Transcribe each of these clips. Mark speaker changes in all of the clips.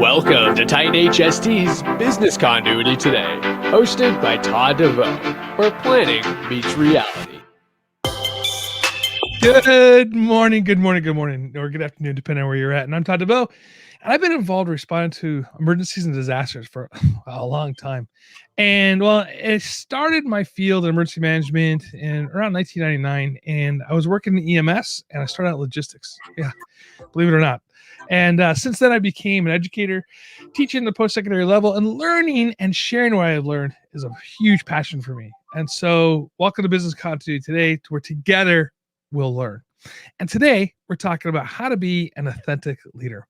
Speaker 1: Welcome to Titan HST's Business Continuity Today, hosted by Todd DeVoe, where planning meets reality.
Speaker 2: Good morning, or good afternoon, depending on where you're at. And I'm Todd DeVoe, and I've been involved responding to emergencies and disasters for a long time. And well, it started my field in emergency management in around 1999, and I was working in EMS, and I started out logistics. Yeah, believe it or not. And since then, I became an educator, teaching the post-secondary level, and learning and sharing what I've learned is a huge passion for me. And so, welcome to Business Continuity Today, where together we'll learn. And today we're talking about how to be an authentic leader.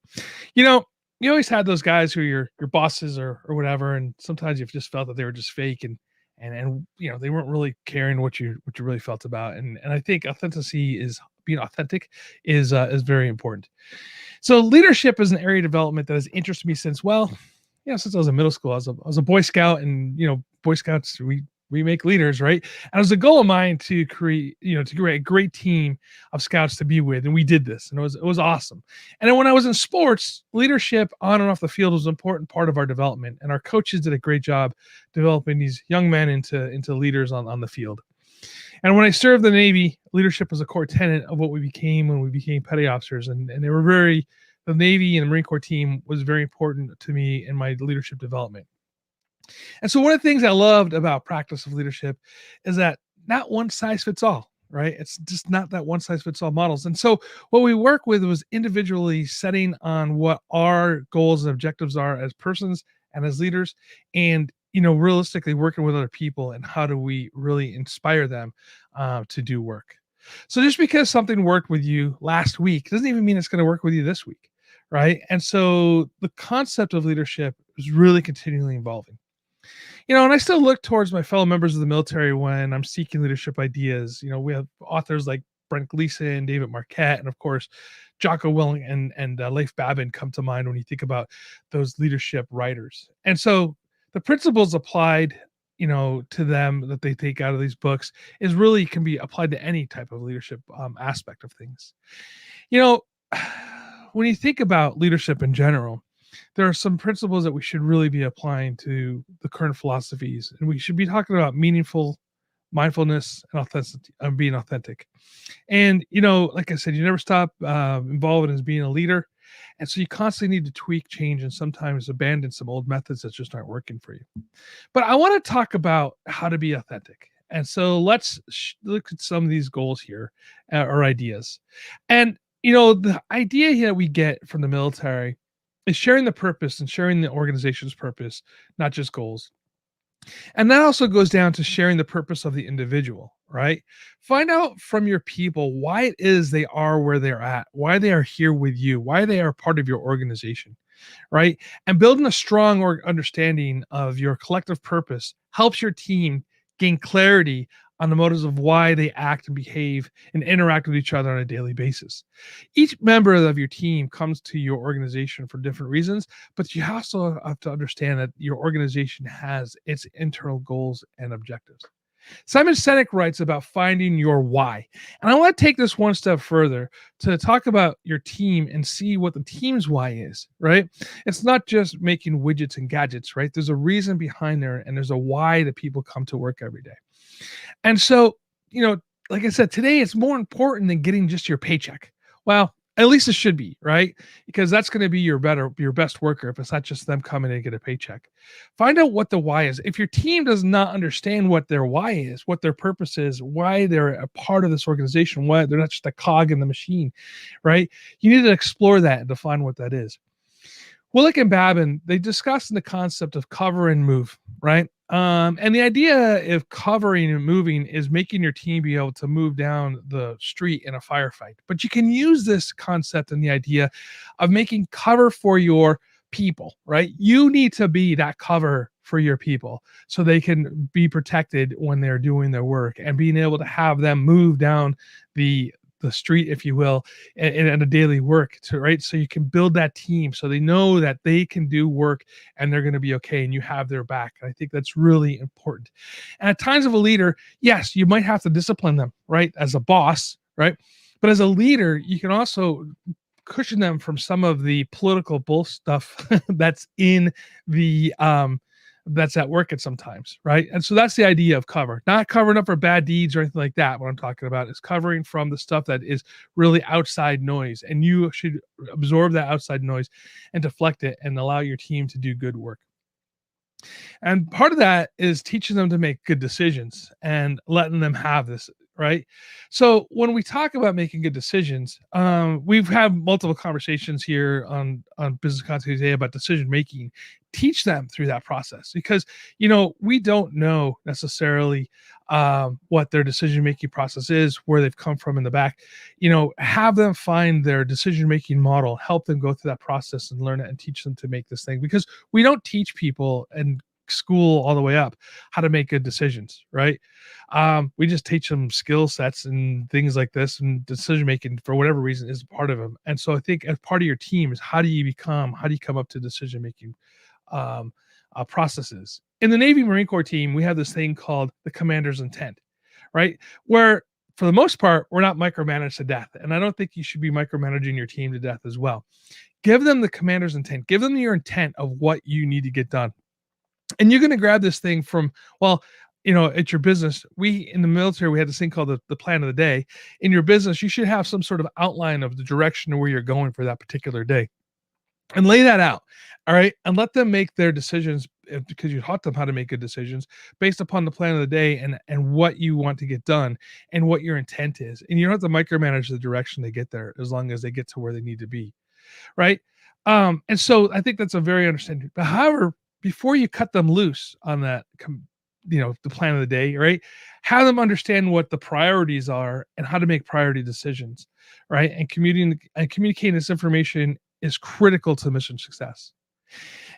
Speaker 2: You know, you always had those guys who are your bosses or whatever, and sometimes you've just felt that they were just fake and you know they weren't really caring what you really felt about. And I think authenticity is being authentic is very important. So leadership is an area of development that has interested me since since I was in middle school. I was a Boy Scout, and Boy Scouts we make leaders, right? And it was a goal of mine to create a great team of scouts to be with, and we did this, and it was awesome. And then when I was in sports, leadership on and off the field was an important part of our development, and our coaches did a great job developing these young men into leaders on the field. And when I served the Navy, leadership was a core tenet of what we became when we became petty officers, and the Navy and the Marine Corps team was very important to me in my leadership development. And so one of the things I loved about practice of leadership is that not one size fits all, right? It's just not that one size fits all models. And so what we work with was individually setting on what our goals and objectives are as persons and as leaders, and realistically working with other people and how do we really inspire them to do work. So just because something worked with you last week doesn't even mean it's going to work with you this week, right? And so the concept of leadership is really continually evolving. And I still look towards my fellow members of the military when I'm seeking leadership ideas. We have authors like Brent Gleason, David Marquette, and of course, Jocko Willink and Leif Babin come to mind when you think about those leadership writers. And so the principles applied, to them that they take out of these books is really can be applied to any type of leadership aspect of things. You know, when you think about leadership in general, there are some principles that we should really be applying to the current philosophies, and we should be talking about meaningful mindfulness and authenticity, being authentic. And like I said, you never stop involved as being a leader, and so you constantly need to tweak, change, and sometimes abandon some old methods that just aren't working for you. But I want to talk about how to be authentic. And so let's look at some of these goals here, or ideas. And the idea here we get from the military is sharing the purpose and sharing the organization's purpose, not just goals. And that also goes down to sharing the purpose of the individual, right? Find out from your people why it is they are where they're at, why they are here with you, why they are part of your organization, right? And building a strong understanding of your collective purpose helps your team gain clarity on the motives of why they act and behave and interact with each other on a daily basis. Each member of your team comes to your organization for different reasons, but you also have to understand that your organization has its internal goals and objectives. Simon Sinek writes about finding your why. And I want to take this one step further to talk about your team and see what the team's why is, right? It's not just making widgets and gadgets, right? There's a reason behind there, and there's a why that people come to work every day. And so, like I said, today it's more important than getting just your paycheck. Well, at least it should be, right? Because that's going to be your best worker if it's not just them coming to get a paycheck. Find out what the why is. If your team does not understand what their why is, what their purpose is, why they're a part of this organization, why they're not just a cog in the machine, right? You need to explore that and define what that is. Willink and Babin, they discussed the concept of cover and move, right? And the idea of covering and moving is making your team be able to move down the street in a firefight. But you can use this concept and the idea of making cover for your people, right? You need to be that cover for your people so they can be protected when they're doing their work, and being able to have them move down the street, if you will, in a daily work right? So you can build that team so they know that they can do work and they're going to be okay, and you have their back. And I think that's really important. And at times of a leader, yes, you might have to discipline them, right? As a boss, right? But as a leader, you can also cushion them from some of the political bull stuff that's in the that's at work at sometimes, right? And so that's the idea of cover, not covering up for bad deeds or anything like that. What I'm talking about is covering from the stuff that is really outside noise, and you should absorb that outside noise and deflect it and allow your team to do good work. And part of that is teaching them to make good decisions and letting them have this, right? So when we talk about making good decisions, we've had multiple conversations here on business content today about decision making. Teach them through that process, because we don't know necessarily what their decision making process is, where they've come from in the back. Have them find their decision making model, help them go through that process and learn it, and teach them to make this thing, because we don't teach people and school all the way up how to make good decisions, right? We just teach them skill sets and things like this, and decision making for whatever reason is part of them. And so I think as part of your team is how do you come up to decision making processes. In the Navy Marine Corps team, we have this thing called the commander's intent, right? Where for the most part, we're not micromanaged to death. And I don't think you should be micromanaging your team to death as well. Give them the commander's intent, give them your intent of what you need to get done. And you're going to grab this thing from, at your business. We in the military, we had this thing called the plan of the day. In your business, you should have some sort of outline of the direction of where you're going for that particular day, and lay that out. All right. And let them make their decisions, because you taught them how to make good decisions based upon the plan of the day and what you want to get done and what your intent is. And you don't have to micromanage the direction they get there, as long as they get to where they need to be. Right. And so I think that's a very understanding. But however, before you cut them loose on that, the plan of the day, right? Have them understand what the priorities are and how to make priority decisions, right? And communicating this information is critical to mission success.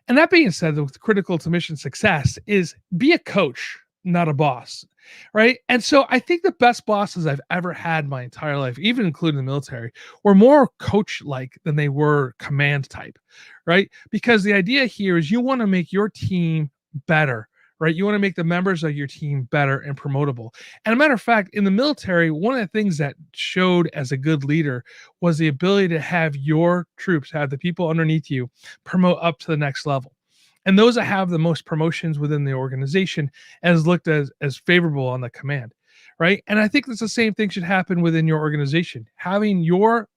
Speaker 2: And that being said, what's critical to mission success is be a coach, not a boss, right? And so I think the best bosses I've ever had my entire life, even including the military, were more coach-like than they were command type, right? Because the idea here is you want to make your team better, right? You want to make the members of your team better and promotable. And a matter of fact, in the military, one of the things that showed as a good leader was the ability to have your troops, have the people underneath you, promote up to the next level. And those that have the most promotions within the organization as looked as favorable on the command, right? And I think that's the same thing should happen within your organization. Having your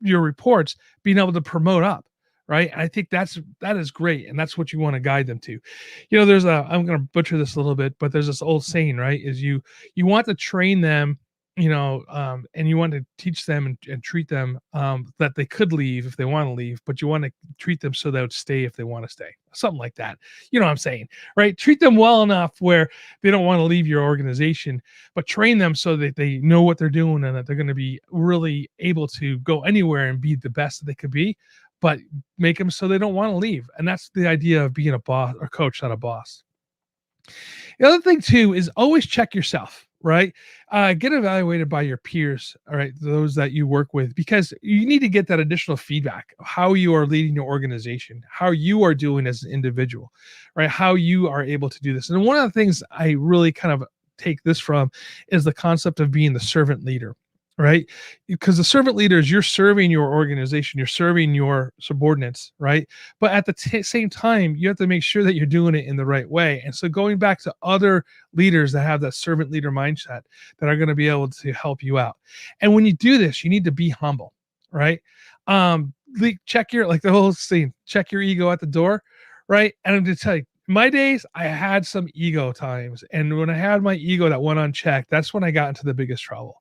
Speaker 2: reports being able to promote up, right? And I think that is great, and that's what you want to guide them to. There's I'm going to butcher this a little bit, but there's this old saying, right? Is you want to train them, and you want to teach them and treat them that they could leave if they want to leave, but you want to treat them so they would stay if they want to stay. Something like that. You know what I'm saying, right? Treat them well enough where they don't want to leave your organization, but train them so that they know what they're doing and that they're going to be really able to go anywhere and be the best that they could be, but make them so they don't want to leave. And that's the idea of being a boss or coach, not a boss. The other thing too is always check yourself, right? Get evaluated by your peers, all right, those that you work with, because you need to get that additional feedback of how you are leading your organization, how you are doing as an individual, right? How you are able to do this. And one of the things I really kind of take this from is the concept of being the servant leader, right? Because the servant leader is you're serving your organization, you're serving your subordinates, right? But at the same time, you have to make sure that you're doing it in the right way. And so going back to other leaders that have that servant leader mindset that are going to be able to help you out. And when you do this, you need to be humble, right? Check your, like the whole scene, check your ego at the door, right? And I'm going to tell you, my days, I had some ego times. And when I had my ego that went unchecked, that's when I got into the biggest trouble.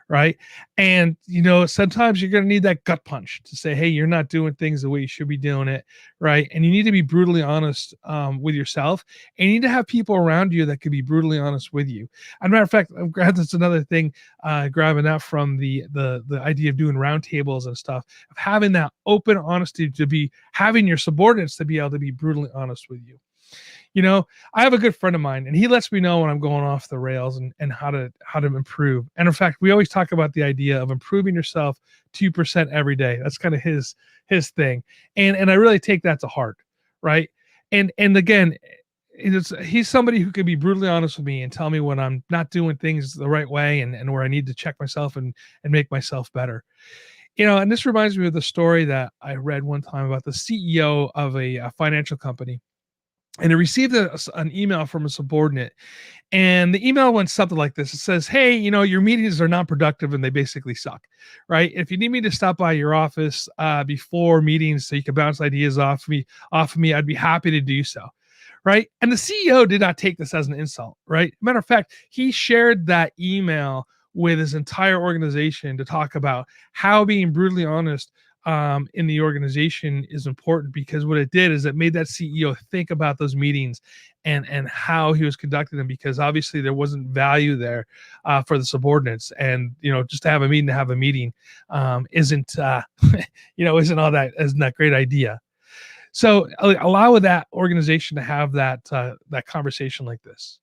Speaker 2: Right. And, sometimes you're going to need that gut punch to say, hey, you're not doing things the way you should be doing it. Right. And you need to be brutally honest with yourself. And you need to have people around you that can be brutally honest with you. As a matter of fact, that's another thing, grabbing that from the idea of doing roundtables and stuff, of having that open honesty, to be having your subordinates to be able to be brutally honest with you. I have a good friend of mine, and he lets me know when I'm going off the rails and how to improve. And in fact, we always talk about the idea of improving yourself 2% every day. That's kind of his thing. And I really take that to heart. Right. And again, he's somebody who can be brutally honest with me and tell me when I'm not doing things the right way and where I need to check myself and make myself better. And this reminds me of the story that I read one time about the CEO of a financial company. And he received an email from a subordinate, and the email went something like this. It says, "Hey, your meetings are not productive and they basically suck, right? If you need me to stop by your office before meetings so you can bounce ideas off of me, I'd be happy to do so." Right. And the CEO did not take this as an insult. Right. Matter of fact, he shared that email with his entire organization to talk about how being brutally honest in the organization is important, because what it did is it made that CEO think about those meetings and how he was conducting them, because obviously there wasn't value there for the subordinates, and just to have a meeting isn't isn't that great idea. So allow that organization to have that conversation like this.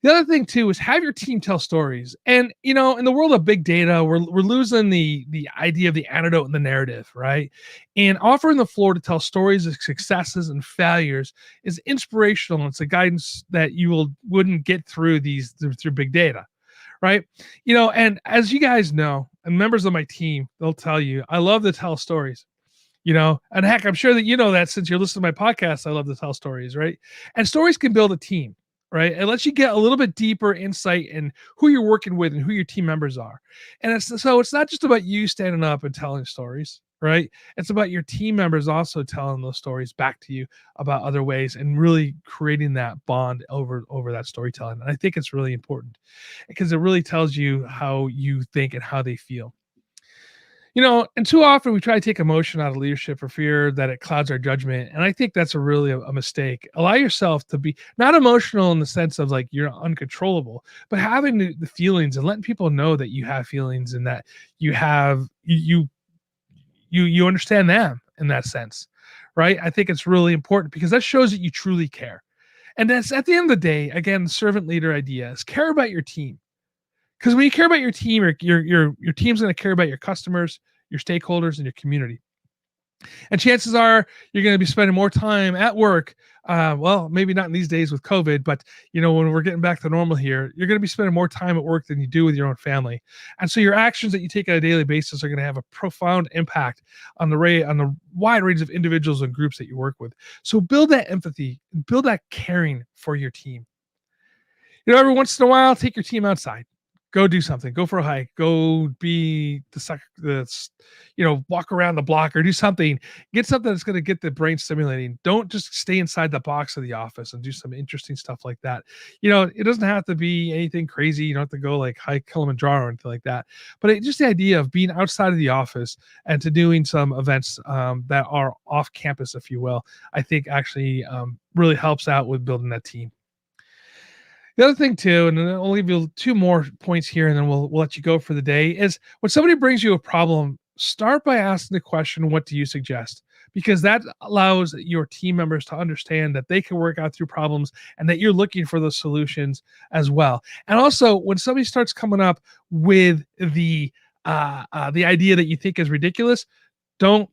Speaker 2: The other thing too is have your team tell stories. And in the world of big data, we're losing the idea of the anecdote and the narrative, right? And offering the floor to tell stories of successes and failures is inspirational. It's a guidance that you wouldn't get through through big data, right? And as you guys know, and members of my team, they'll tell you, I love to tell stories. And heck, I'm sure that that since you're listening to my podcast, I love to tell stories, right? And stories can build a team, right? It lets you get a little bit deeper insight in who you're working with and who your team members are. And it's not just about you standing up and telling stories, right? It's about your team members also telling those stories back to you about other ways, and really creating that bond over that storytelling. And I think it's really important because it really tells you how you think and how they feel. And too often we try to take emotion out of leadership for fear that it clouds our judgment. And I think that's a mistake. Allow yourself to be not emotional in the sense of like you're uncontrollable, but having the feelings and letting people know that you have feelings, and that you have you understand them in that sense. Right. I think it's really important because that shows that you truly care. And that's at the end of the day, again, the servant leader idea is care about your team. Because when you care about your team, your team's going to care about your customers, your stakeholders, and your community. And chances are you're going to be spending more time at work. Well, maybe not in these days with COVID, but when we're getting back to normal here, you're going to be spending more time at work than you do with your own family. And so your actions that you take on a daily basis are going to have a profound impact on the wide range of individuals and groups that you work with. So build that empathy, build that caring for your team. Every once in a while, take your team outside. Go do something. Go for a hike. Go be walk around the block or do something. Get something that's going to get the brain stimulating. Don't just stay inside the box of the office and do some interesting stuff like that. It doesn't have to be anything crazy. You don't have to go like hike Kilimanjaro or anything like that. But just the idea of being outside of the office and to doing some events that are off campus, if you will, I think actually really helps out with building that team. The other thing too, and then I'll leave you two more points here, and then we'll let you go for the day, is when somebody brings you a problem, start by asking the question, what do you suggest? Because that allows your team members to understand that they can work out through problems and that you're looking for those solutions as well. And also, when somebody starts coming up with the idea that you think is ridiculous, don't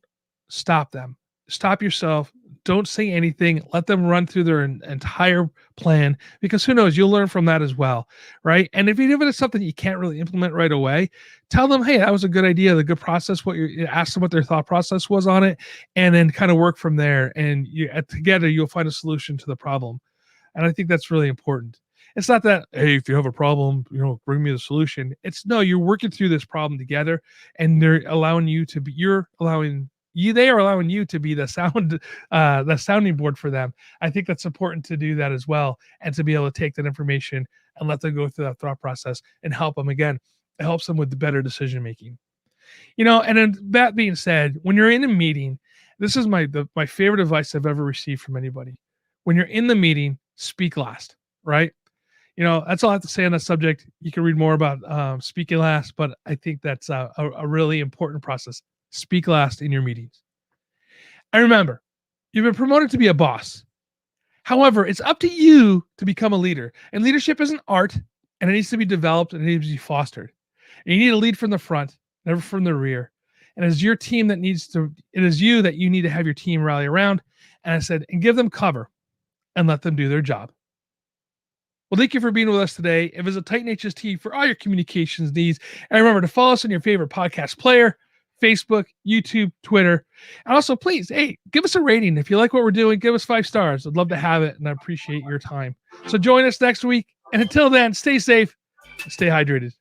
Speaker 2: stop them. Stop yourself. Don't say anything. Let them run through their entire plan, because who knows, you'll learn from that as well, right? And if even it's something you can't really implement right away, tell them, hey, that was a good idea, the good process. Ask them what their thought process was on it, and then kind of work from there. And together you'll find a solution to the problem. And I think that's really important. It's not that, hey, if you have a problem, bring me the solution. It's no, you're working through this problem together, and they're allowing you to be. They are allowing you to be the sounding board for them. I think that's important to do that as well, and to be able to take that information and let them go through that thought process and help them again. It helps them with the better decision making. And then that being said, when you're in a meeting, this is my favorite advice I've ever received from anybody. When you're in the meeting, speak last, right? That's all I have to say on that subject. You can read more about speaking last, but I think that's a really important process. Speak last in your meetings. And remember, you've been promoted to be a boss. However, it's up to you to become a leader. And leadership is an art, and it needs to be developed, and it needs to be fostered. And you need to lead from the front, never from the rear. And it's your team it is you that you need to have your team rally around. And I said, and give them cover and let them do their job. Well, thank you for being with us today. Visit Titan HST for all your communications needs. And remember to follow us on your favorite podcast player, Facebook, YouTube, Twitter. And also, please, hey, give us a rating. If you like what we're doing, give us 5 stars. I'd love to have it, and I appreciate your time. So join us next week. And until then, stay safe, stay hydrated.